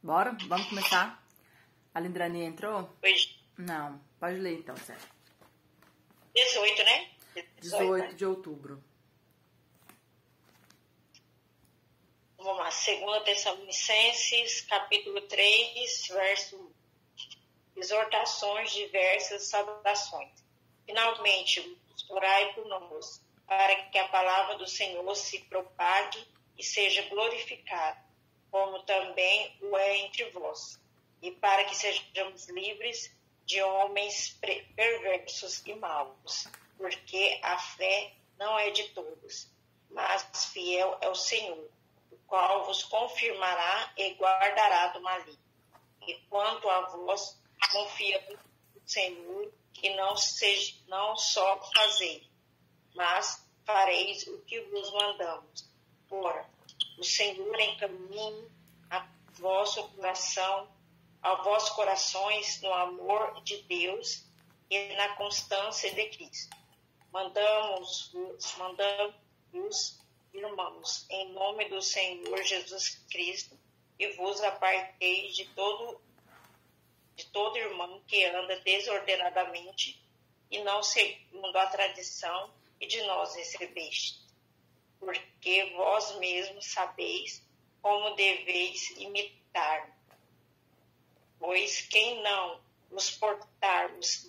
Bora? Vamos começar? A Lindrani entrou? Hoje, Não. Pode ler então, Sérgio. 18, né? 18 de outubro. Vamos lá. 2 Tessalonicenses, capítulo 3, verso 1. Exortações diversas, saudações. Finalmente, orai por nós, para que a palavra do Senhor se propague e seja glorificada, como também o é entre vós, e para que sejamos livres de homens perversos e maus, porque a fé não é de todos, mas fiel é o Senhor, o qual vos confirmará e guardará do maligno. E quanto a vós, confia no Senhor, que não só fazeis, mas fareis o que vos mandamos. Ora, o Senhor encaminhe a vosso coração, aos vossos corações no amor de Deus e na constância de Cristo. Mandamos-vos, irmãos, em nome do Senhor Jesus Cristo, e vos aparteis de todo irmão que anda desordenadamente e não segundo a tradição que de nós recebeste. Porque vós mesmos sabeis como deveis imitar. Pois quem não nos portarmos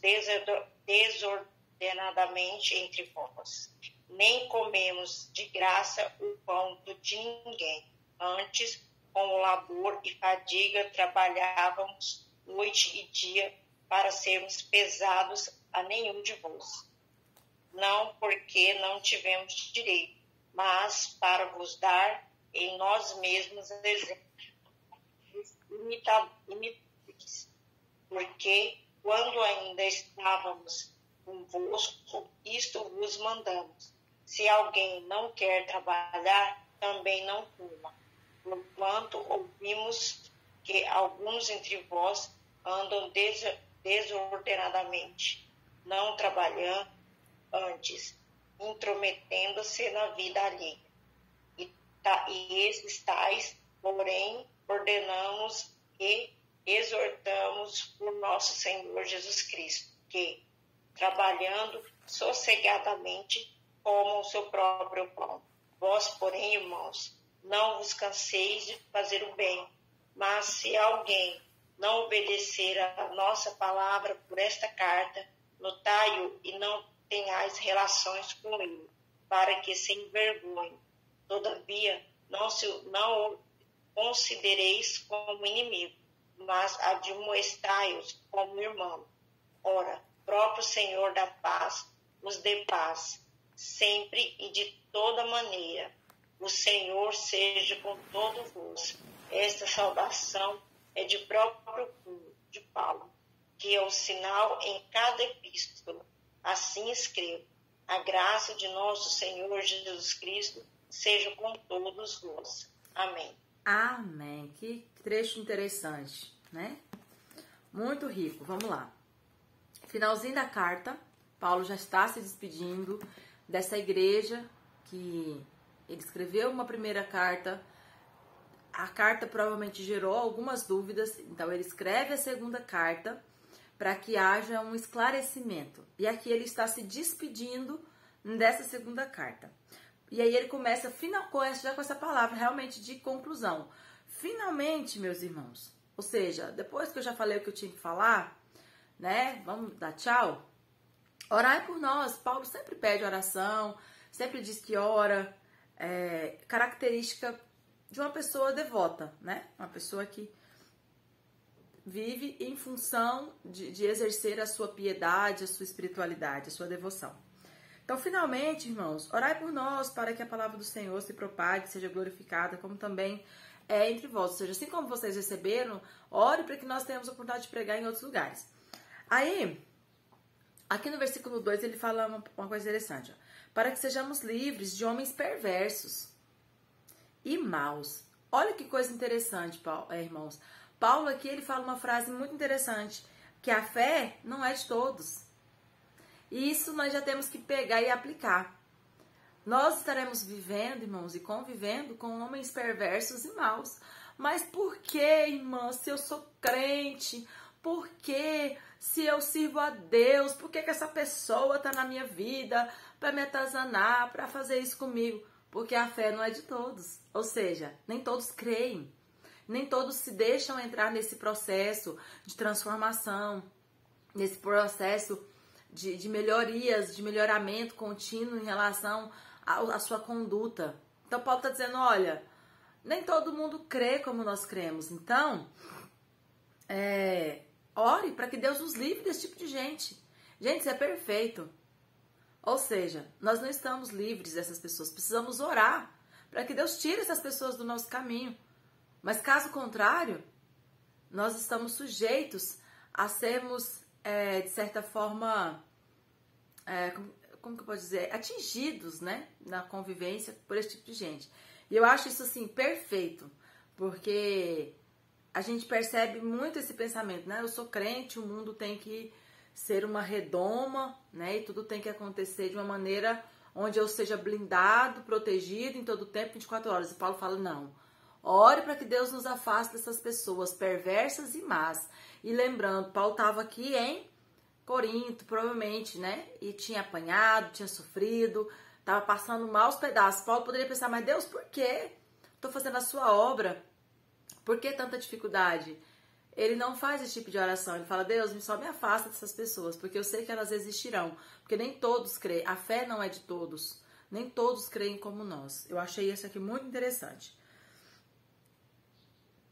desordenadamente entre vós, nem comemos de graça o pão de ninguém. Antes, com labor e fadiga, trabalhávamos noite e dia para sermos pesados a nenhum de vós. Não porque não tivemos direito, mas para vos dar em nós mesmos exemplo. Porque quando ainda estávamos convosco, isto vos mandamos. Se alguém não quer trabalhar, também não coma. Porquanto ouvimos que alguns entre vós andam desordenadamente, não trabalhando, antes intrometendo-se na vida alheia. E esses tais, porém, ordenamos e exortamos por nosso Senhor Jesus Cristo, que, trabalhando sossegadamente, comam o seu próprio pão. Vós, porém, irmãos, não vos canseis de fazer o bem, mas se alguém não obedecer a nossa palavra por esta carta, notai-o e não tenhais relações com ele, para que se envergonhe. Todavia, não o considereis como inimigo, mas admoestai-os como irmão. Ora, próprio Senhor da paz nos dê paz, sempre e de toda maneira. O Senhor seja com todos vós. Esta saudação é de próprio punho de Paulo, que é o sinal em cada epístola. Assim escrevo. A graça de nosso Senhor Jesus Cristo seja com todos vós. Amém. Amém. Que trecho interessante, né? Muito rico. Vamos lá. Finalzinho da carta, Paulo já está se despedindo dessa igreja que ele escreveu uma primeira carta. A carta provavelmente gerou algumas dúvidas, então ele escreve a segunda carta para que haja um esclarecimento. E aqui ele está se despedindo dessa segunda carta. E aí ele começa já com essa palavra realmente de conclusão. Finalmente, meus irmãos, ou seja, depois que eu já falei o que eu tinha que falar, né? Vamos dar tchau? Orai por nós. Paulo sempre pede oração, sempre diz que ora. Característica de uma pessoa devota, né? Uma pessoa que vive em função de exercer a sua piedade, a sua espiritualidade, a sua devoção. Então, finalmente, irmãos, orai por nós para que a palavra do Senhor se propague, seja glorificada, como também é entre vós. Ou seja, assim como vocês receberam, ore para que nós tenhamos a oportunidade de pregar em outros lugares. Aí, aqui no versículo 2, ele fala uma coisa interessante. Ó. Para que sejamos livres de homens perversos e maus. Olha que coisa interessante, irmãos. Paulo aqui, ele fala uma frase muito interessante, que a fé não é de todos. E isso nós já temos que pegar e aplicar. Nós estaremos vivendo, irmãos, e convivendo com homens perversos e maus. Mas por que, irmã, se eu sou crente? Por que, se eu sirvo a Deus? Por que essa pessoa está na minha vida para me atazanar, para fazer isso comigo? Porque a fé não é de todos. Ou seja, nem todos creem. Nem todos se deixam entrar nesse processo de transformação, nesse processo de melhorias, de melhoramento contínuo em relação à sua conduta. Então, Paulo está dizendo, olha, nem todo mundo crê como nós cremos. Então, ore para que Deus nos livre desse tipo de gente. Gente, isso é perfeito. Ou seja, nós não estamos livres dessas pessoas. Precisamos orar para que Deus tire essas pessoas do nosso caminho. Mas caso contrário, nós estamos sujeitos a sermos, de certa forma, como que eu posso dizer, atingidos, né, na convivência por esse tipo de gente. E eu acho isso, assim, perfeito, porque a gente percebe muito esse pensamento, né, eu sou crente, o mundo tem que ser uma redoma, né, e tudo tem que acontecer de uma maneira onde eu seja blindado, protegido em todo o tempo, 24 horas. E Paulo fala, não, ore para que Deus nos afaste dessas pessoas perversas e más. E lembrando, Paulo estava aqui em Corinto, provavelmente, né? E tinha apanhado, tinha sofrido, estava passando maus pedaços. Paulo poderia pensar, mas Deus, por quê? Estou fazendo a sua obra. Por que tanta dificuldade? Ele não faz esse tipo de oração. Ele fala, Deus, só me afasta dessas pessoas, porque eu sei que elas existirão. Porque nem todos creem. A fé não é de todos. Nem todos creem como nós. Eu achei isso aqui muito interessante.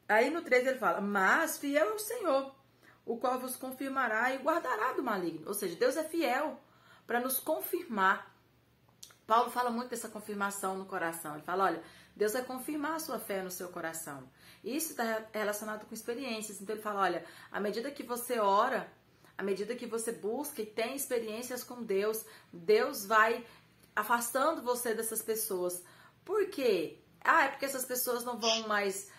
Aí no 13 ele fala, mas fiel é o Senhor, o qual vos confirmará e guardará do maligno. Ou seja, Deus é fiel para nos confirmar. Paulo fala muito dessa confirmação no coração. Ele fala, olha, Deus vai confirmar a sua fé no seu coração. Isso está relacionado com experiências. Então ele fala, olha, à medida que você ora, à medida que você busca e tem experiências com Deus, Deus vai afastando você dessas pessoas. Por quê? É porque essas pessoas não vão mais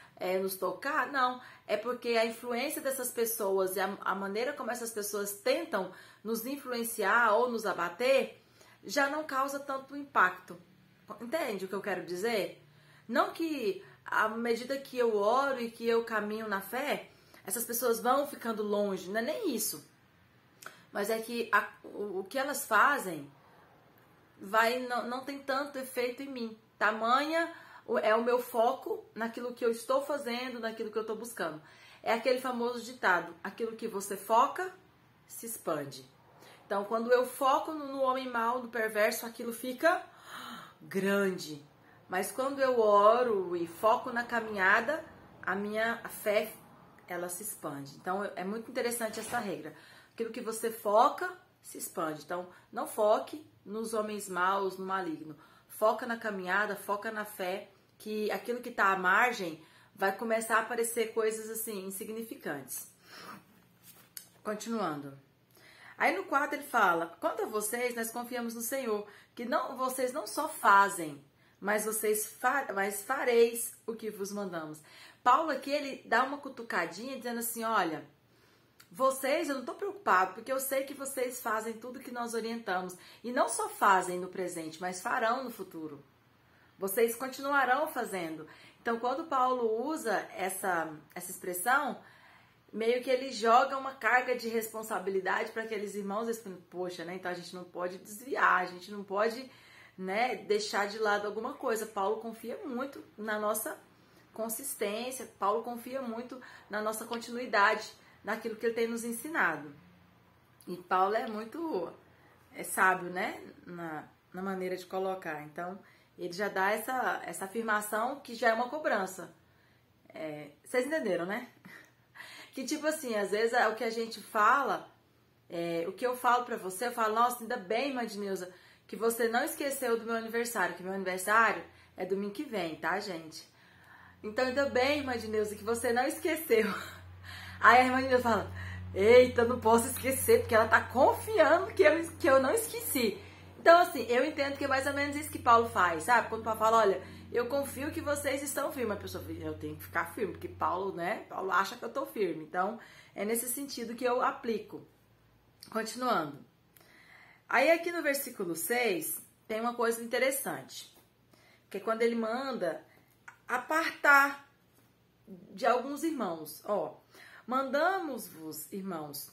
nos tocar? Não, é porque a influência dessas pessoas e a maneira como essas pessoas tentam nos influenciar ou nos abater já não causa tanto impacto. Entende o que eu quero dizer? Não que à medida que eu oro e que eu caminho na fé, essas pessoas vão ficando longe, não é nem isso. Mas é que o que elas fazem não tem tanto efeito em mim. Tamanha é o meu foco naquilo que eu estou fazendo, naquilo que eu estou buscando. É aquele famoso ditado, aquilo que você foca, se expande. Então, quando eu foco no homem mau, no perverso, aquilo fica grande. Mas quando eu oro e foco na caminhada, a minha fé, ela se expande. Então, é muito interessante essa regra. Aquilo que você foca, se expande. Então, não foque nos homens maus, no maligno. Foca na caminhada, foca na fé, que aquilo que está à margem vai começar a aparecer coisas assim, insignificantes. Continuando. Aí no 4 ele fala, quanto a vocês, nós confiamos no Senhor, que vocês não só fazem, mas mas fareis o que vos mandamos. Paulo aqui, ele dá uma cutucadinha dizendo assim, olha, vocês, eu não estou preocupado, porque eu sei que vocês fazem tudo que nós orientamos. E não só fazem no presente, mas farão no futuro. Vocês continuarão fazendo. Então, quando Paulo usa essa expressão, meio que ele joga uma carga de responsabilidade para aqueles irmãos. Eles falam, poxa, né? Então a gente não pode desviar, a gente não pode, né, deixar de lado alguma coisa. Paulo confia muito na nossa consistência, Paulo confia muito na nossa continuidade, naquilo que ele tem nos ensinado. E Paulo é muito sábio, né, na maneira de colocar. Então, ele já dá essa afirmação que já é uma cobrança. Vocês entenderam, né? Que tipo assim, às vezes o que a gente fala, o que eu falo pra você, eu falo, nossa, ainda bem, Madnilza, que você não esqueceu do meu aniversário, que meu aniversário é domingo que vem, tá, gente? Então, ainda bem, Madnilza, que você não esqueceu. Aí a irmã Nilza fala, eita, não posso esquecer, porque ela tá confiando que eu não esqueci. Então, assim, eu entendo que é mais ou menos isso que Paulo faz, sabe? Quando Paulo fala, olha, eu confio que vocês estão firmes. A pessoa fala, eu tenho que ficar firme, porque Paulo, né? Paulo acha que eu tô firme. Então, é nesse sentido que eu aplico. Continuando. Aí, aqui no versículo 6, tem uma coisa interessante. Que é quando ele manda apartar de alguns irmãos. Ó, mandamos-vos, irmãos,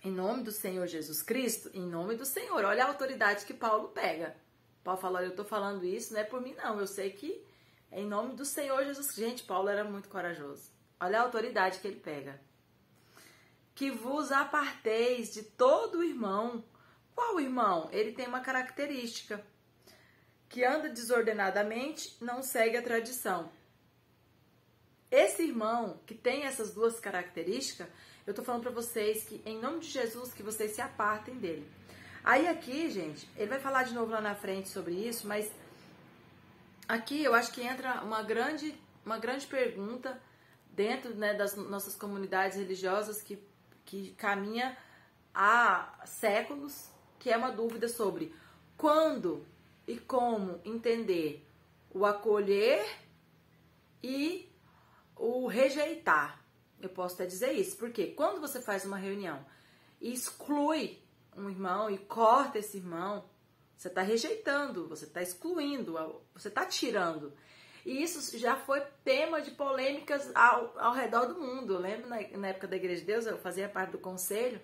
em nome do Senhor Jesus Cristo, em nome do Senhor. Olha a autoridade que Paulo pega. Paulo fala, olha, eu tô falando isso, não é por mim não, eu sei que é em nome do Senhor Jesus Cristo. Gente, Paulo era muito corajoso. Olha a autoridade que ele pega. Que vos aparteis de todo irmão. Qual irmão? Ele tem uma característica. Que anda desordenadamente, não segue a tradição. Esse irmão que tem essas duas características, eu tô falando para vocês que, em nome de Jesus, que vocês se apartem dele. Aí aqui, gente, ele vai falar de novo lá na frente sobre isso, mas aqui eu acho que entra uma grande pergunta dentro, né, das nossas comunidades religiosas que caminha há séculos, que é uma dúvida sobre quando e como entender o acolher e o rejeitar. Eu posso até dizer isso, porque quando você faz uma reunião e exclui um irmão e corta esse irmão, você está rejeitando, você está excluindo, você está tirando. E isso já foi tema de polêmicas ao redor do mundo. Eu lembro na época da Igreja de Deus, eu fazia parte do conselho,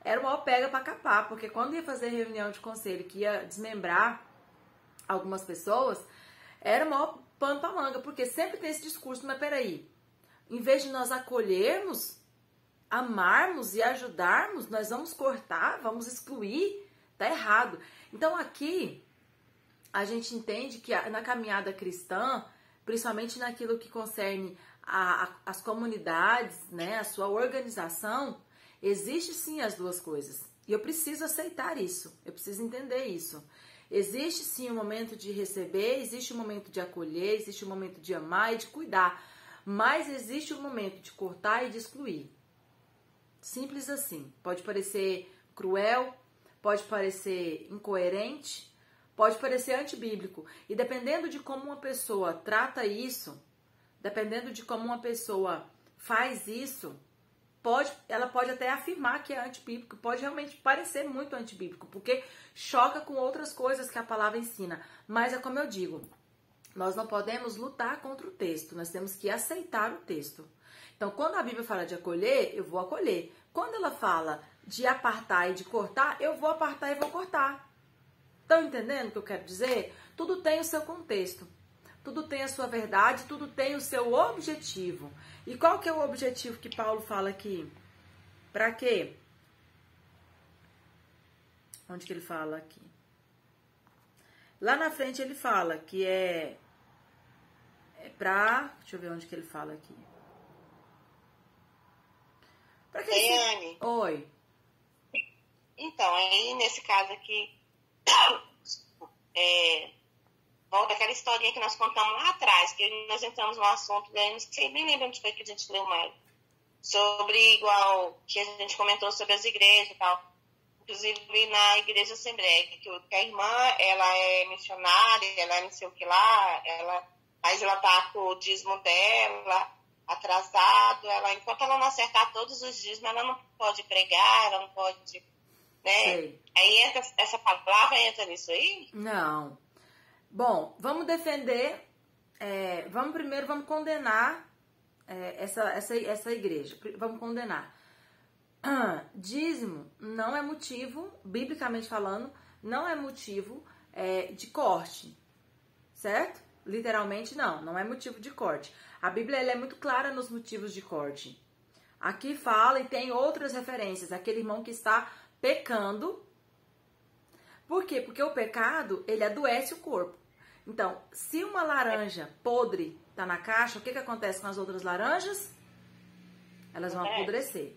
era uma pega para capar, porque quando ia fazer reunião de conselho que ia desmembrar algumas pessoas, era o maior pano pra manga, porque sempre tem esse discurso, mas peraí, em vez de nós acolhermos, amarmos e ajudarmos, nós vamos cortar, vamos excluir, tá errado. Então aqui, a gente entende que na caminhada cristã, principalmente naquilo que concerne as comunidades, né, a sua organização, existe sim as duas coisas. E eu preciso aceitar isso, eu preciso entender isso. Existe sim um momento de receber, existe um momento de acolher, existe um momento de amar e de cuidar. Mas existe um momento de cortar e de excluir. Simples assim. Pode parecer cruel, pode parecer incoerente, pode parecer antibíblico. E dependendo de como uma pessoa trata isso, dependendo de como uma pessoa faz isso, ela pode até afirmar que é antibíblico, pode realmente parecer muito antibíblico, porque choca com outras coisas que a palavra ensina. Mas é como eu digo, nós não podemos lutar contra o texto, nós temos que aceitar o texto. Então, quando a Bíblia fala de acolher, eu vou acolher. Quando ela fala de apartar e de cortar, eu vou apartar e vou cortar. Estão entendendo o que eu quero dizer? Tudo tem o seu contexto. Tudo tem a sua verdade, tudo tem o seu objetivo. E qual que é o objetivo que Paulo fala aqui? Para quê? Onde que ele fala aqui? Lá na frente ele fala que é pra... Deixa eu ver onde que ele fala aqui. Pra que Daiane. Oi. Então, aí nesse caso aqui, volta aquela historinha que nós contamos lá atrás, que nós entramos no assunto, daí não sei, nem lembro onde foi que a gente leu mais, sobre igual que a gente comentou sobre as igrejas e tal, inclusive na Igreja Assembleia, que a irmã, ela é missionária, ela é não sei o que lá, mas ela tá com o dízimo dela atrasado, enquanto ela não acertar todos os dízimos, ela não pode pregar, ela não pode, né? Sei. Aí essa palavra entra nisso aí? Não. Bom, vamos defender, vamos condenar essa igreja, vamos condenar. Dízimo não é motivo, biblicamente falando, não é motivo de corte, certo? Literalmente não é motivo de corte. A Bíblia ela é muito clara nos motivos de corte. Aqui fala e tem outras referências, aquele irmão que está pecando. Por quê? Porque o pecado, ele adoece o corpo. Então, se uma laranja podre está na caixa, o que acontece com as outras laranjas? Elas vão apodrecer.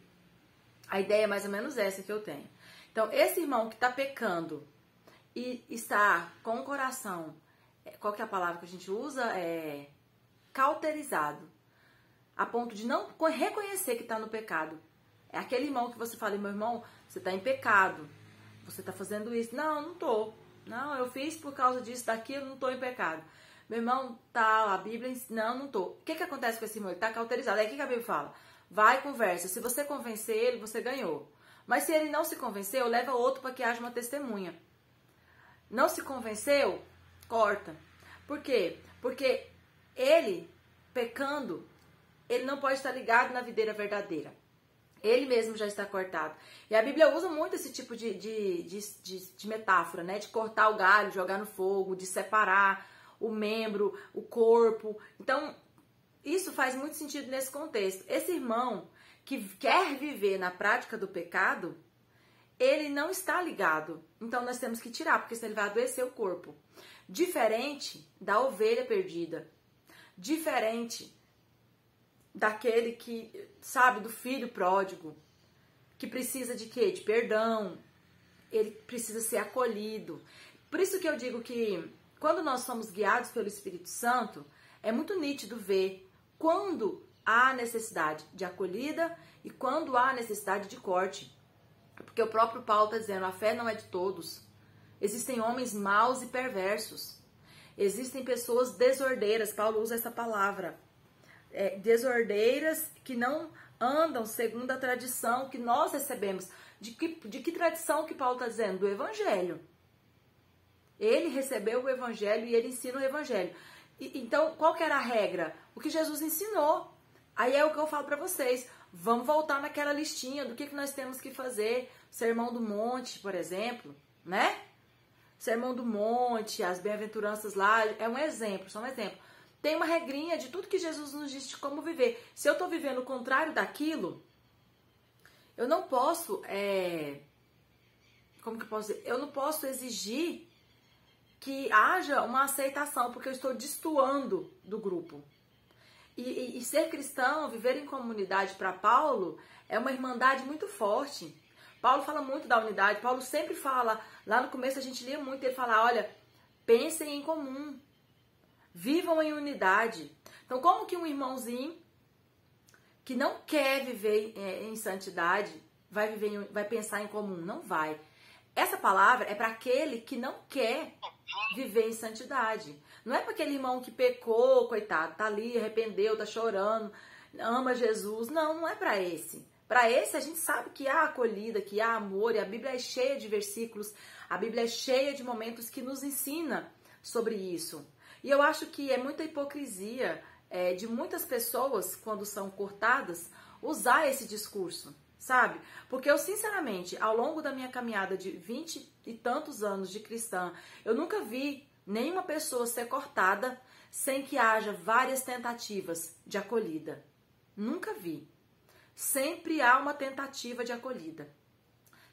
A ideia é mais ou menos essa que eu tenho. Então, esse irmão que está pecando e está com o coração, qual que é a palavra que a gente usa? Cauterizado. A ponto de não reconhecer que está no pecado. É aquele irmão que você fala, meu irmão, você está em pecado. Você está fazendo isso. Não, não estou. Não, eu fiz por causa disso, daquilo, não estou em pecado. Meu irmão, tá, a Bíblia, não estou. O que acontece com esse irmão? Ele está cauterizado. Aí o que a Bíblia fala? Vai e conversa. Se você convencer ele, você ganhou. Mas se ele não se convenceu, leva outro para que haja uma testemunha. Não se convenceu? Corta. Por quê? Porque ele, pecando, ele não pode estar ligado na videira verdadeira. Ele mesmo já está cortado. E a Bíblia usa muito esse tipo de metáfora, né? De cortar o galho, jogar no fogo, de separar o membro, o corpo. Então, isso faz muito sentido nesse contexto. Esse irmão que quer viver na prática do pecado, ele não está ligado. Então, nós temos que tirar, porque senão ele vai adoecer o corpo. Diferente da ovelha perdida. Diferente daquele que, sabe, do filho pródigo, que precisa de quê? De perdão. Ele precisa ser acolhido. Por isso que eu digo que quando nós somos guiados pelo Espírito Santo, é muito nítido ver quando há necessidade de acolhida e quando há necessidade de corte. Porque o próprio Paulo está dizendo, a fé não é de todos. Existem homens maus e perversos. Existem pessoas desordeiras. Paulo usa essa palavra. Desordeiras que não andam segundo a tradição que nós recebemos. De que tradição que Paulo está dizendo? Do Evangelho. Ele recebeu o Evangelho e ele ensina o Evangelho. Então, qual que era a regra? O que Jesus ensinou. Aí é o que eu falo para vocês. Vamos voltar naquela listinha do que nós temos que fazer. Sermão do Monte, por exemplo, né? Sermão do Monte, as bem-aventuranças lá, é um exemplo, só um exemplo. Tem uma regrinha de tudo que Jesus nos diz de como viver. Se eu estou vivendo o contrário daquilo, eu não posso, como que eu posso dizer? Eu não posso exigir que haja uma aceitação, porque eu estou destoando do grupo. E ser cristão, viver em comunidade para Paulo, é uma irmandade muito forte. Paulo fala muito da unidade. Paulo sempre fala, lá no começo a gente lia muito, ele fala, olha, pensem em comum. Vivam em unidade. Então, como que um irmãozinho que não quer viver em santidade vai pensar em comum? Não vai. Essa palavra é para aquele que não quer viver em santidade. Não é para aquele irmão que pecou, coitado, tá ali, arrependeu, tá chorando, ama Jesus. Não, não é para esse. Para esse, a gente sabe que há acolhida, que há amor, e a Bíblia é cheia de versículos, a Bíblia é cheia de momentos que nos ensina sobre isso. E eu acho que é muita hipocrisia de muitas pessoas, quando são cortadas, usar esse discurso, sabe? Porque eu, sinceramente, ao longo da minha caminhada de 20 e tantos anos de cristã, eu nunca vi nenhuma pessoa ser cortada sem que haja várias tentativas de acolhida. Nunca vi. Sempre há uma tentativa de acolhida.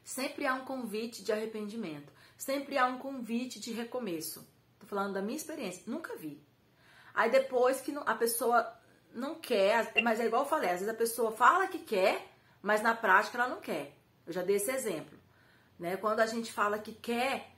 Sempre há um convite de arrependimento. Sempre há um convite de recomeço. Tô falando da minha experiência. Nunca vi. Aí depois que a pessoa não quer, mas é igual eu falei, às vezes a pessoa fala que quer, mas na prática ela não quer. Eu já dei esse exemplo. Né? Quando a gente fala que quer,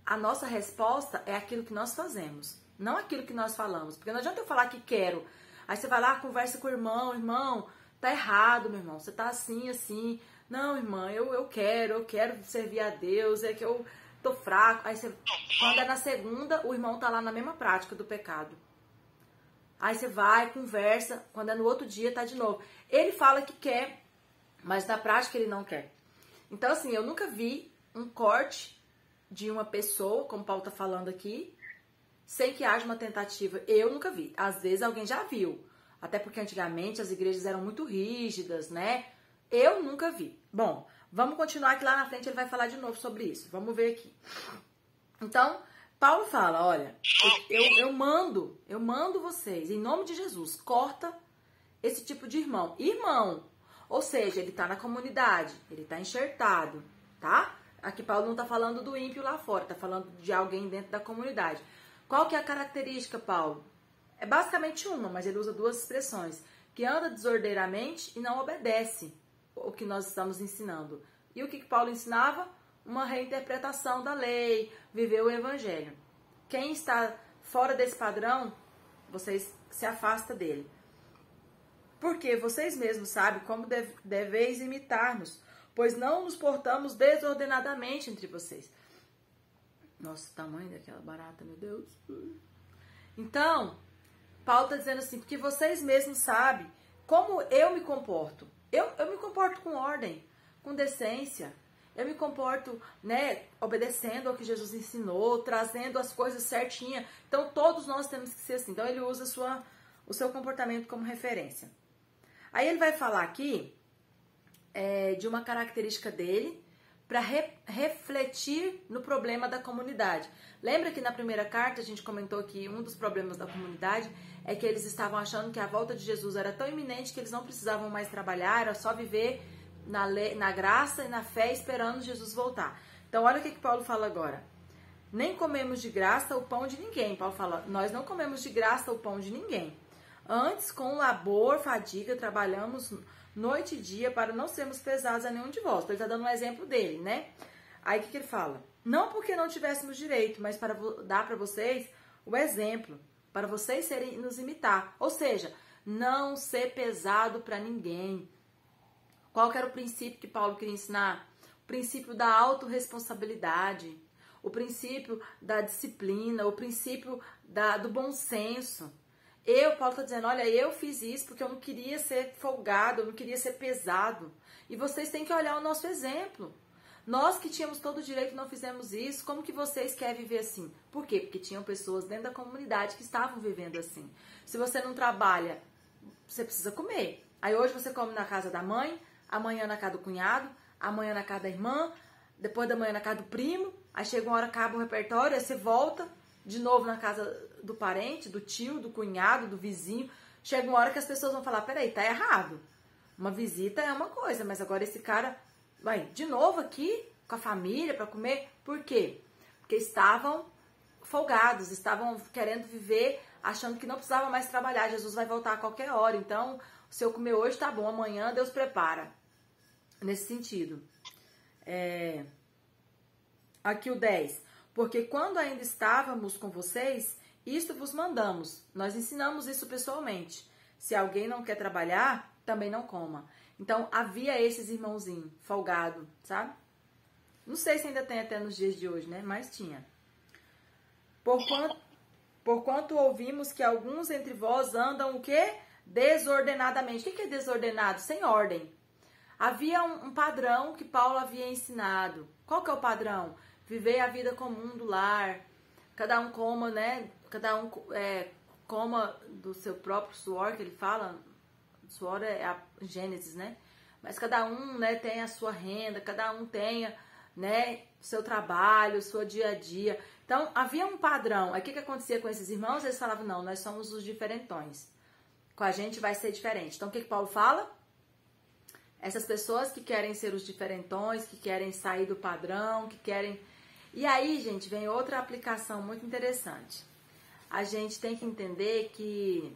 a nossa resposta é aquilo que nós fazemos. Não aquilo que nós falamos. Porque não adianta eu falar que quero. Aí você vai lá, conversa com o irmão, tá errado, meu irmão, você tá assim, assim. Não, irmã, eu quero servir a Deus, é que eu tô fraco. Aí você, quando é na segunda, o irmão tá lá na mesma prática do pecado. Aí você vai, conversa, quando é no outro dia, tá de novo. Ele fala que quer, mas na prática ele não quer. Então, assim, eu nunca vi um corte de uma pessoa, como o Paulo tá falando aqui, sem que haja uma tentativa. Eu nunca vi. Às vezes alguém já viu. Até porque antigamente as igrejas eram muito rígidas, né? Eu nunca vi. Bom, vamos continuar que lá na frente ele vai falar de novo sobre isso. Vamos ver aqui. Então, Paulo fala, olha, eu mando vocês, em nome de Jesus, corta esse tipo de irmão. Irmão, ou seja, ele tá na comunidade, ele tá enxertado, tá? Aqui Paulo não tá falando do ímpio lá fora, tá falando de alguém dentro da comunidade. Qual que é a característica, Paulo? É basicamente uma, mas ele usa duas expressões. Que anda desordeiramente e não obedece o que nós estamos ensinando. E o que Paulo ensinava? Uma reinterpretação da lei, viver o evangelho. Quem está fora desse padrão, vocês se afastam dele. Porque vocês mesmos sabem como deveis imitar-nos, pois não nos portamos desordenadamente entre vocês. Nossa, o tamanho daquela barata, meu Deus. Então, Paulo está dizendo assim, porque vocês mesmos sabem como eu me comporto. Eu me comporto com ordem, com decência. Eu me comporto, né, obedecendo ao que Jesus ensinou, trazendo as coisas certinhas. Então, todos nós temos que ser assim. Então, ele usa o seu comportamento como referência. Aí ele vai falar aqui de uma característica dele para refletir no problema da comunidade. Lembra que na primeira carta a gente comentou que um dos problemas da comunidade é que eles estavam achando que a volta de Jesus era tão iminente que eles não precisavam mais trabalhar, era só viver na graça e na fé esperando Jesus voltar. Então olha o que Paulo fala agora. Nem comemos de graça o pão de ninguém. Paulo fala, nós não comemos de graça o pão de ninguém. Antes, com labor, fadiga, trabalhamos noite e dia para não sermos pesados a nenhum de vós. Então, ele está dando um exemplo dele, né? Aí, o que ele fala? Não porque não tivéssemos direito, mas para dar para vocês o exemplo, para vocês nos imitar. Ou seja, não ser pesado para ninguém. Qual que era o princípio que Paulo queria ensinar? O princípio da autorresponsabilidade, o princípio da disciplina, o princípio do bom senso. Paulo está dizendo, olha, eu fiz isso porque eu não queria ser folgado, eu não queria ser pesado. E vocês têm que olhar o nosso exemplo. Nós que tínhamos todo o direito não fizemos isso, como que vocês querem viver assim? Por quê? Porque tinham pessoas dentro da comunidade que estavam vivendo assim. Se você não trabalha, você precisa comer. Aí hoje você come na casa da mãe, amanhã na casa do cunhado, amanhã na casa da irmã, depois da manhã na casa do primo, aí chega uma hora, acaba o repertório, aí você volta de novo na casa do parente, do tio, do cunhado, do vizinho. Chega uma hora que as pessoas vão falar, peraí, tá errado. Uma visita é uma coisa, mas agora esse cara vai de novo aqui com a família para comer. Por quê? Porque estavam folgados, estavam querendo viver, achando que não precisava mais trabalhar. Jesus vai voltar a qualquer hora, então se eu comer hoje tá bom, amanhã Deus prepara. Nesse sentido. Aqui o 10. Porque quando ainda estávamos com vocês, isto vos mandamos. Nós ensinamos isso pessoalmente. Se alguém não quer trabalhar, também não coma. Então, havia esses irmãozinhos, folgado, sabe? Não sei se ainda tem até nos dias de hoje, né? Mas tinha. Porquanto ouvimos que alguns entre vós andam o quê? Desordenadamente. O que é desordenado? Sem ordem. Havia um padrão que Paulo havia ensinado. Qual que é o padrão? Viver a vida comum do lar. Cada um coma, né? Cada um coma do seu próprio suor, que ele fala. Suor é a Gênesis, né? Mas cada um, né, tem a sua renda, cada um tenha, né, seu trabalho, seu dia a dia. Então, havia um padrão. Aí, o que acontecia com esses irmãos? Eles falavam, não, nós somos os diferentões. Com a gente vai ser diferente. Então, o que Paulo fala? Essas pessoas que querem ser os diferentões, que querem sair do padrão, que querem... E aí, gente, vem outra aplicação muito interessante. A gente tem que entender que...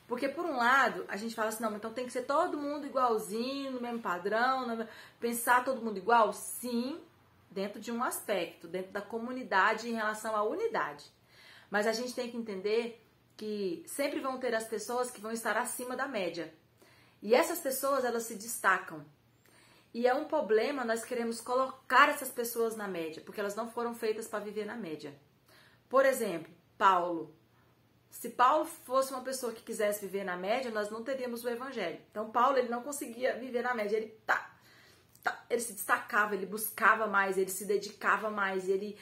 Porque, por um lado, a gente fala assim, não, então tem que ser todo mundo igualzinho, no mesmo padrão, pensar todo mundo igual? Sim, dentro de um aspecto, dentro da comunidade em relação à unidade. Mas a gente tem que entender que sempre vão ter as pessoas que vão estar acima da média. E essas pessoas, elas se destacam. E é um problema nós queremos colocar essas pessoas na média, porque elas não foram feitas para viver na média. Por exemplo, Paulo. Se Paulo fosse uma pessoa que quisesse viver na média, nós não teríamos o evangelho. Então, Paulo, ele não conseguia viver na média. Ele se destacava, ele buscava mais, ele se dedicava mais, ele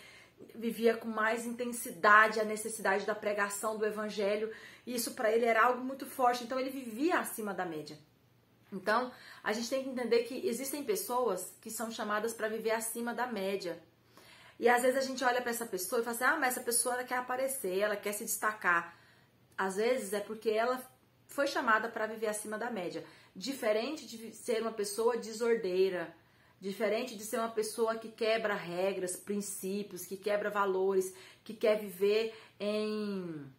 vivia com mais intensidade a necessidade da pregação do evangelho. E isso para ele era algo muito forte. Então, ele vivia acima da média. Então, a gente tem que entender que existem pessoas que são chamadas para viver acima da média. E às vezes a gente olha para essa pessoa e fala assim, mas essa pessoa ela quer aparecer, ela quer se destacar. Às vezes é porque ela foi chamada para viver acima da média. Diferente de ser uma pessoa desordeira, diferente de ser uma pessoa que quebra regras, princípios, que quebra valores, que quer viver em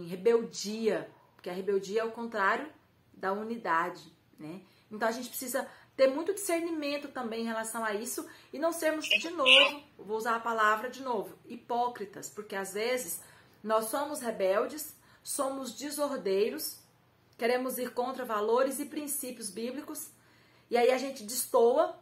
rebeldia. Porque a rebeldia é o contrário da unidade, né? Então a gente precisa ter muito discernimento também em relação a isso e não sermos, de novo, vou usar a palavra de novo, hipócritas, porque às vezes nós somos rebeldes, somos desordeiros, queremos ir contra valores e princípios bíblicos, e aí a gente destoa,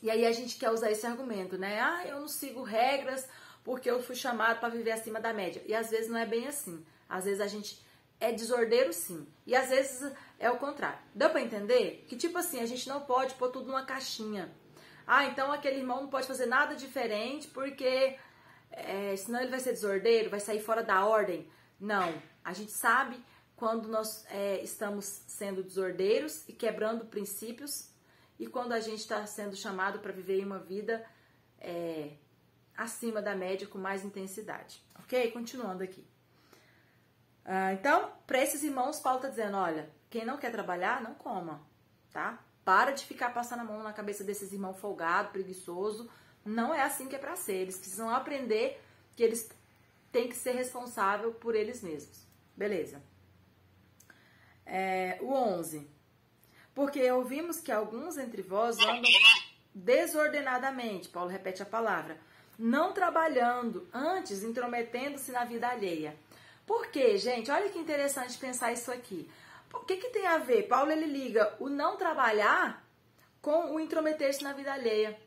e aí a gente quer usar esse argumento, né? Eu não sigo regras porque eu fui chamado para viver acima da média. E às vezes não é bem assim. Às vezes a gente é desordeiro, sim. E às vezes é o contrário. Deu para entender? Que tipo assim, a gente não pode pôr tudo numa caixinha. Então aquele irmão não pode fazer nada diferente porque senão ele vai ser desordeiro, vai sair fora da ordem. Não. A gente sabe quando nós estamos sendo desordeiros e quebrando princípios, e quando a gente está sendo chamado para viver uma vida acima da média, com mais intensidade. Ok? Continuando aqui. Então, para esses irmãos, Paulo está dizendo, olha, quem não quer trabalhar, não coma, tá? Para de ficar passando a mão na cabeça desses irmãos folgado, preguiçoso. Não é assim que é para ser. Eles precisam aprender que eles têm que ser responsáveis por eles mesmos. Beleza. O 11. Porque ouvimos que alguns entre vós andam desordenadamente, Paulo repete a palavra, não trabalhando, antes intrometendo-se na vida alheia. Por quê, gente? Olha que interessante pensar isso aqui. O que tem a ver? Paulo, ele liga o não trabalhar com o intrometer-se na vida alheia.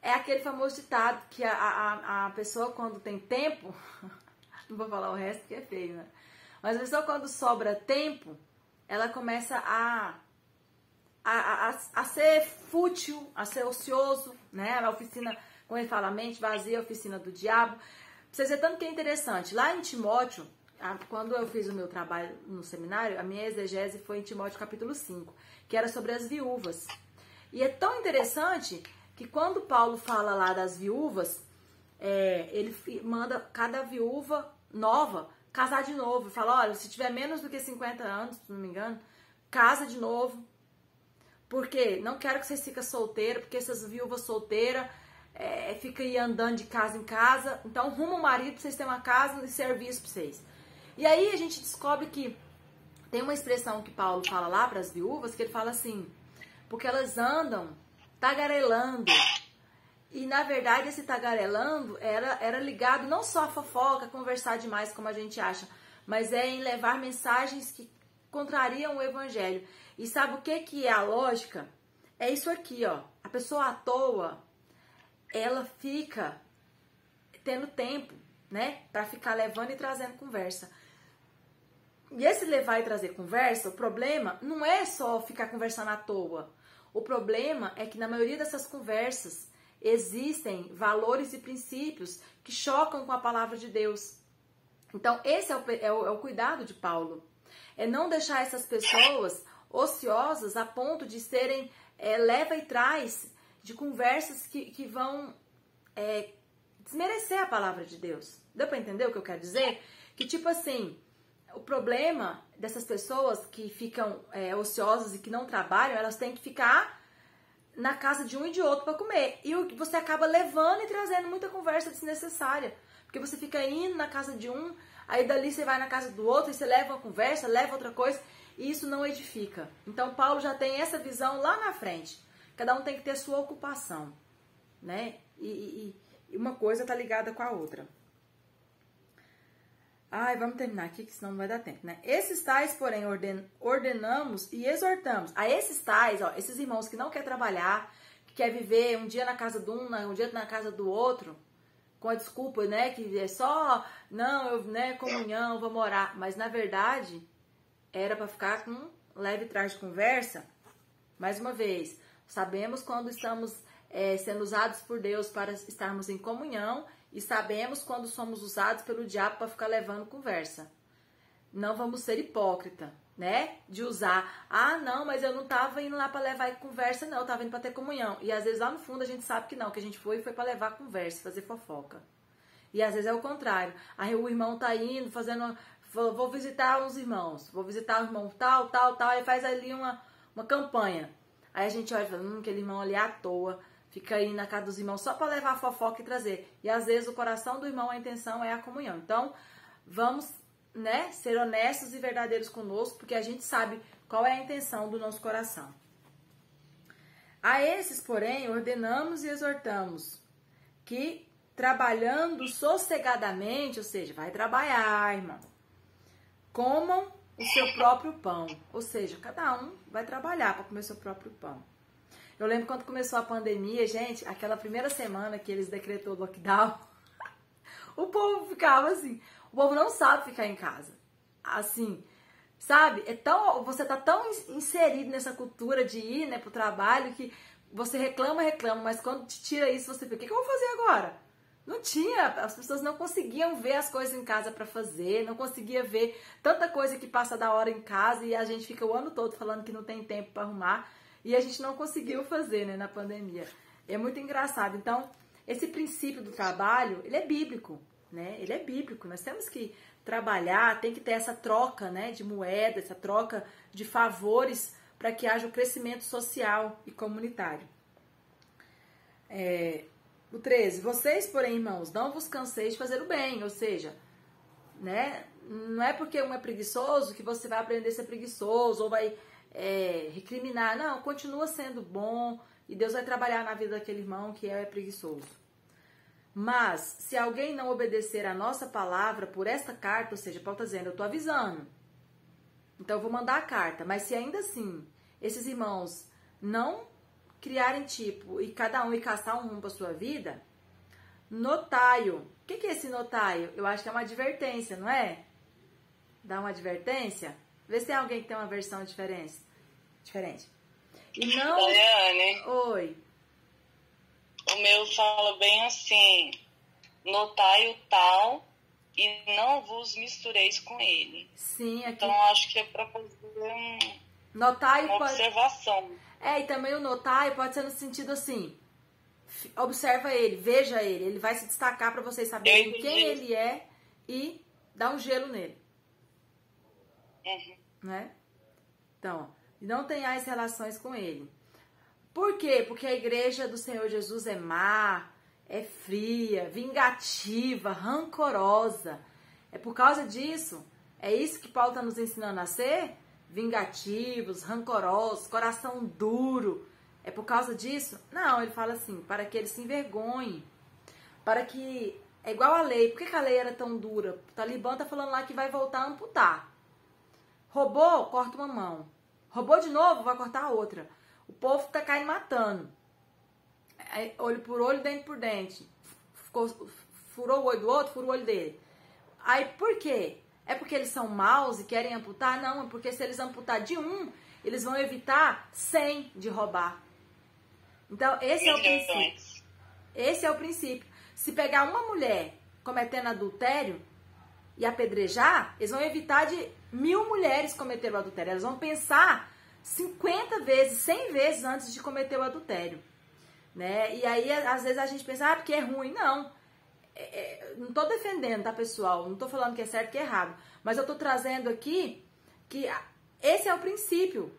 É aquele famoso ditado que a pessoa, quando tem tempo, não vou falar o resto porque é feio, né? Mas a pessoa, quando sobra tempo, ela começa a ser fútil, a ser ocioso, né? A oficina, como ele fala, a mente vazia, a oficina do diabo. Pra vocês verem tanto que é interessante. Lá em Timóteo, quando eu fiz o meu trabalho no seminário, a minha exegese foi em Timóteo capítulo 5, que era sobre as viúvas. E é tão interessante que quando Paulo fala lá das viúvas, ele manda cada viúva nova casar de novo. Fala, olha, se tiver menos do que 50 anos, se não me engano, casa de novo. Porque não quero que vocês fiquem solteiras, porque essas viúvas solteiras ficam aí andando de casa em casa. Então, arruma um marido pra vocês terem uma casa e serviço pra vocês. E aí a gente descobre que tem uma expressão que Paulo fala lá para as viúvas, que ele fala assim, porque elas andam tagarelando. E na verdade esse tagarelando era ligado não só a fofoca, a conversar demais como a gente acha, mas em levar mensagens que contrariam o evangelho. E sabe o que é a lógica? É isso aqui, ó. A pessoa à toa, ela fica tendo tempo, né, para ficar levando e trazendo conversa. E esse levar e trazer conversa, o problema não é só ficar conversando à toa. O problema é que na maioria dessas conversas existem valores e princípios que chocam com a palavra de Deus. Então, esse é o cuidado de Paulo. É não deixar essas pessoas ociosas a ponto de serem leva e traz de conversas que vão desmerecer a palavra de Deus. Deu para entender o que eu quero dizer? Que tipo assim, o problema dessas pessoas que ficam ociosas e que não trabalham, elas têm que ficar na casa de um e de outro para comer. E você acaba levando e trazendo muita conversa desnecessária. Porque você fica indo na casa de um, aí dali você vai na casa do outro e você leva uma conversa, leva outra coisa, e isso não edifica. Então Paulo já tem essa visão lá na frente. Cada um tem que ter sua ocupação, né? E uma coisa tá ligada com a outra. Vamos terminar aqui, que senão não vai dar tempo, né? Esses tais, porém, ordenamos e exortamos. A esses tais, ó, esses irmãos que não querem trabalhar, que quer viver um dia na casa de um dia na casa do outro, com a desculpa, né, que é só, comunhão, vou morar. Mas, na verdade, era para ficar com leve traje de conversa. Mais uma vez, sabemos quando estamos sendo usados por Deus para estarmos em comunhão, e sabemos quando somos usados pelo diabo para ficar levando conversa. Não vamos ser hipócrita, né? De usar, não, mas eu não estava indo lá para levar conversa, não, eu estava indo para ter comunhão. E às vezes lá no fundo a gente sabe que não, que a gente foi para levar conversa, fazer fofoca. E às vezes é o contrário. Aí o irmão tá indo, vou visitar uns irmãos, vou visitar o irmão tal, aí faz ali uma campanha. Aí a gente olha e fala, aquele irmão ali à toa, fica aí na casa dos irmãos só para levar fofoca e trazer. E às vezes o coração do irmão, a intenção é a comunhão. Então, vamos, né, ser honestos e verdadeiros conosco, porque a gente sabe qual é a intenção do nosso coração. A esses, porém, ordenamos e exortamos que, trabalhando sossegadamente, ou seja, vai trabalhar, irmão, comam o seu próprio pão. Ou seja, cada um vai trabalhar para comer o seu próprio pão. Eu lembro quando começou a pandemia, gente, aquela primeira semana que eles decretou o lockdown, o povo ficava assim, o povo não sabe ficar em casa. Assim, sabe? Você tá tão inserido nessa cultura de ir, né, pro trabalho que você reclama, mas quando te tira isso, você fica, o que eu vou fazer agora? Não tinha, as pessoas não conseguiam ver as coisas em casa para fazer, não conseguia ver tanta coisa que passa da hora em casa e a gente fica o ano todo falando que não tem tempo para arrumar e a gente não conseguiu fazer, né, na pandemia. É muito engraçado. Então, esse princípio do trabalho, ele é bíblico, né? Ele é bíblico. Nós temos que trabalhar, tem que ter essa troca, né, de moeda, essa troca de favores para que haja o crescimento social e comunitário. O 13, vocês, porém, irmãos, não vos canseis de fazer o bem, ou seja, né, não é porque um é preguiçoso que você vai aprender a ser preguiçoso ou vai recriminar, não, continua sendo bom e Deus vai trabalhar na vida daquele irmão que é preguiçoso. Mas, se alguém não obedecer a nossa palavra por esta carta, ou seja, Paulo está dizendo, eu estou avisando, então eu vou mandar a carta, mas se ainda assim esses irmãos não criarem tipo e cada um ir caçar um rumo para sua vida, notaio. O que é esse notaio? Eu acho que é uma advertência, não é? Dá uma advertência? Vê se tem alguém que tem uma versão diferente. E não... Daiane, Oi. o meu fala bem assim, notai o tal e não vos mistureis com ele. Sim, aqui... Então acho que é para fazer notaio uma pode... observação. E também o notaio pode ser no sentido assim, observa ele, veja ele, ele vai se destacar para vocês saberem quem ele é e dar um gelo nele. Né? Então, não tenhais relações com ele. Por quê? Porque a igreja do Senhor Jesus é má, é fria, vingativa, rancorosa. É por causa disso. É isso que Paulo está nos ensinando a ser? Vingativos, rancorosos, coração duro. É por causa disso? Não, ele fala assim, para que eles se envergonhem. Para que... É igual a lei. Por que a lei era tão dura? O Talibã está falando lá que vai voltar a amputar. Roubou, corta uma mão. Roubou de novo, vai cortar a outra. O povo fica caindo matando. Olho por olho, dente por dente. Furou o olho do outro, furou o olho dele. Aí por quê? É porque eles são maus e querem amputar? Não, é porque se eles amputar de um, eles vão evitar 100 de roubar. Então, esse é o princípio. Esse é o princípio. Se pegar uma mulher cometendo adultério e apedrejar, eles vão evitar de 1000 mulheres cometerem o adultério. Elas vão pensar 50 vezes, 100 vezes antes de cometer o adultério. Né? E aí, às vezes, a gente pensa, porque é ruim. Não. Não estou defendendo, tá, pessoal? Não estou falando que é certo que é errado. Mas eu estou trazendo aqui que esse é o princípio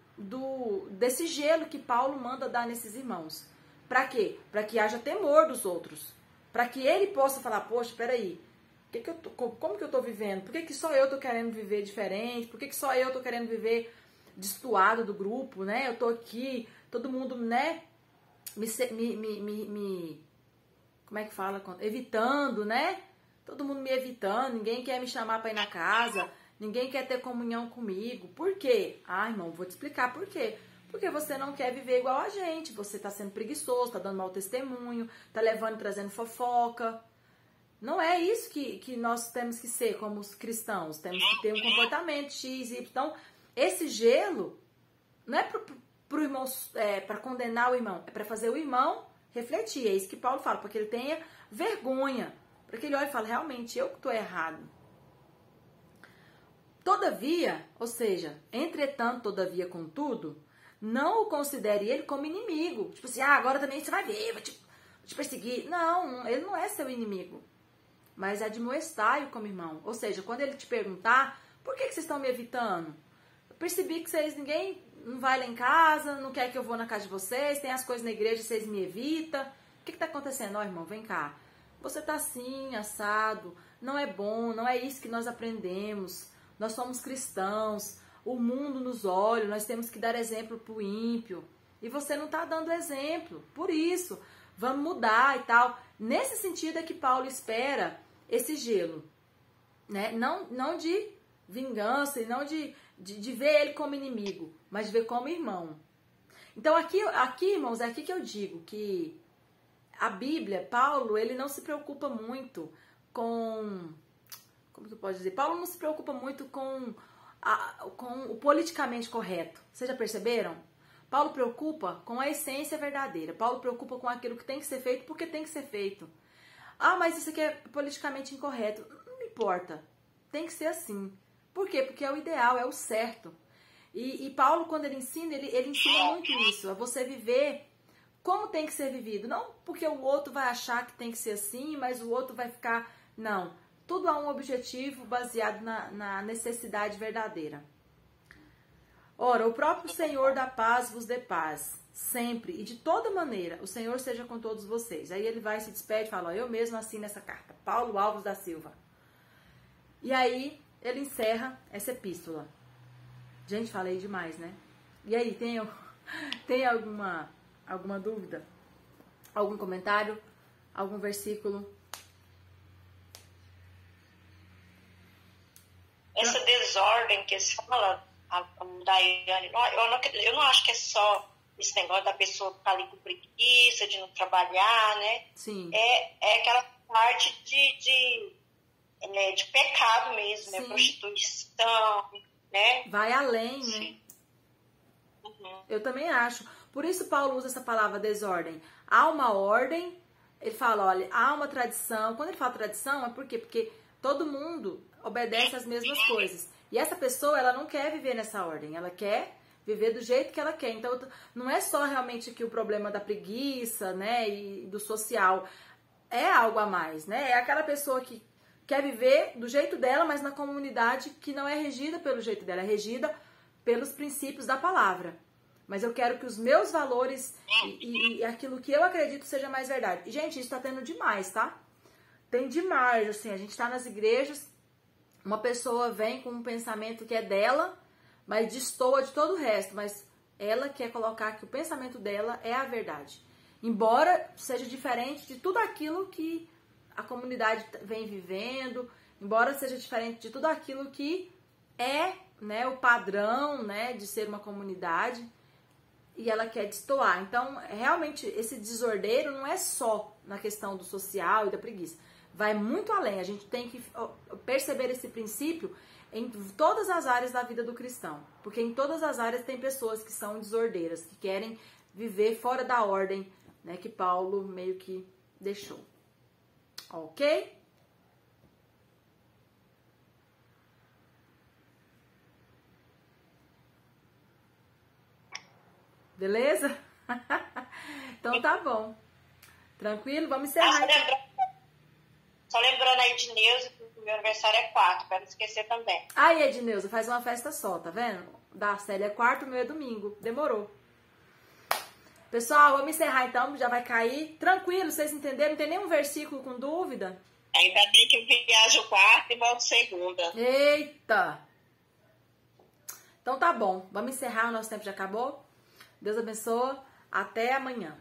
desse gelo que Paulo manda dar nesses irmãos. Para quê? Para que haja temor dos outros. Para que ele possa falar, poxa, peraí, como que eu estou vivendo? Por que só eu estou querendo viver diferente? Por que só eu estou querendo viver destoado do grupo, né? Eu estou aqui, todo mundo, né, como é que fala? Evitando, né? Todo mundo me evitando, ninguém quer me chamar para ir na casa, ninguém quer ter comunhão comigo. Por quê? Irmão, vou te explicar por quê. Porque você não quer viver igual a gente, você está sendo preguiçoso, está dando mau testemunho, está levando e trazendo fofoca. Não é isso que nós temos que ser como os cristãos, temos que ter um comportamento X, Y. Então, esse gelo não é para o irmão, para condenar o irmão, é para fazer o irmão refletir. É isso que Paulo fala, para que ele tenha vergonha, para que ele olhe e fale, realmente, eu que estou errado. Todavia, ou seja, entretanto, todavia, contudo, não o considere ele como inimigo. Tipo assim, agora também você vai ver, vou te perseguir. Não, ele não é seu inimigo. Mas admoestai-o como irmão. Ou seja, quando ele te perguntar, por que vocês estão me evitando? Eu percebi que ninguém não vai lá em casa, não quer que eu vou na casa de vocês, tem as coisas na igreja, vocês me evitam. O que está acontecendo? Ó, irmão, vem cá. Você está assim, assado, não é bom, não é isso que nós aprendemos. Nós somos cristãos, o mundo nos olha, nós temos que dar exemplo para o ímpio. E você não está dando exemplo, por isso, vamos mudar e tal. Nesse sentido é que Paulo espera esse gelo, né? Não de vingança e não de ver ele como inimigo, mas de ver como irmão. Então aqui, irmãos, é aqui que eu digo que a Bíblia, Paulo, ele não se preocupa muito com... Como que eu posso dizer? Paulo não se preocupa muito com o politicamente correto. Vocês já perceberam? Paulo preocupa com a essência verdadeira. Paulo preocupa com aquilo que tem que ser feito porque tem que ser feito. Ah, mas isso aqui é politicamente incorreto. Não importa. Tem que ser assim. Por quê? Porque é o ideal, é o certo. E Paulo, quando ele ensina, ele ensina muito isso. É você viver como tem que ser vivido. Não porque o outro vai achar que tem que ser assim, mas o outro vai ficar... Não. Tudo há um objetivo baseado na necessidade verdadeira. Ora, o próprio Senhor da paz vos dê paz. Sempre e de toda maneira, o Senhor seja com todos vocês. Aí ele vai, se despede e fala, ó, eu mesmo assino essa carta. Paulo Alves da Silva. E aí ele encerra essa epístola. Gente, falei demais, né? E aí, tem alguma dúvida? Algum comentário? Algum versículo? Essa desordem que se fala, Daiane, eu não acho que é só esse negócio da pessoa ficar ali com preguiça, de não trabalhar, né? Sim. É aquela parte de pecado mesmo, né? Prostituição, né? Vai além, né? Sim. Uhum. Eu também acho. Por isso Paulo usa essa palavra desordem. Há uma ordem, ele fala, olha, há uma tradição. Quando ele fala tradição, é por quê? Porque todo mundo obedece às mesmas coisas. E essa pessoa, ela não quer viver nessa ordem, ela quer viver do jeito que ela quer. Então, não é só realmente que o problema da preguiça, né, e do social, é algo a mais, né? É aquela pessoa que quer viver do jeito dela, mas na comunidade que não é regida pelo jeito dela, é regida pelos princípios da palavra. Mas eu quero que os meus valores e aquilo que eu acredito seja mais verdade. E, gente, isso tá tendo demais, tá? Tem demais, assim, a gente tá nas igrejas, uma pessoa vem com um pensamento que é dela, mas destoa de todo o resto, mas ela quer colocar que o pensamento dela é a verdade. Embora seja diferente de tudo aquilo que a comunidade vem vivendo, embora seja diferente de tudo aquilo que é, né, o padrão, né, de ser uma comunidade, e ela quer destoar. Então, realmente, esse desordeiro não é só na questão do social e da preguiça. Vai muito além. A gente tem que perceber esse princípio em todas as áreas da vida do cristão. Porque em todas as áreas tem pessoas que são desordeiras, que querem viver fora da ordem, né, que Paulo meio que deixou. Ok? Beleza? Então tá bom. Tranquilo? Vamos encerrar. Só lembrando aí de Neuza, que o meu aniversário é 4, para não esquecer também. Aí, Edneuza, faz uma festa só, tá vendo? Da Célia é quarto, o meu é domingo. Demorou. Pessoal, vamos encerrar então, já vai cair. Tranquilo, vocês entenderam? Não tem nenhum versículo com dúvida? Ainda bem que eu viajo quarta e volto segunda. Eita! Então tá bom, vamos encerrar, o nosso tempo já acabou. Deus abençoe, até amanhã.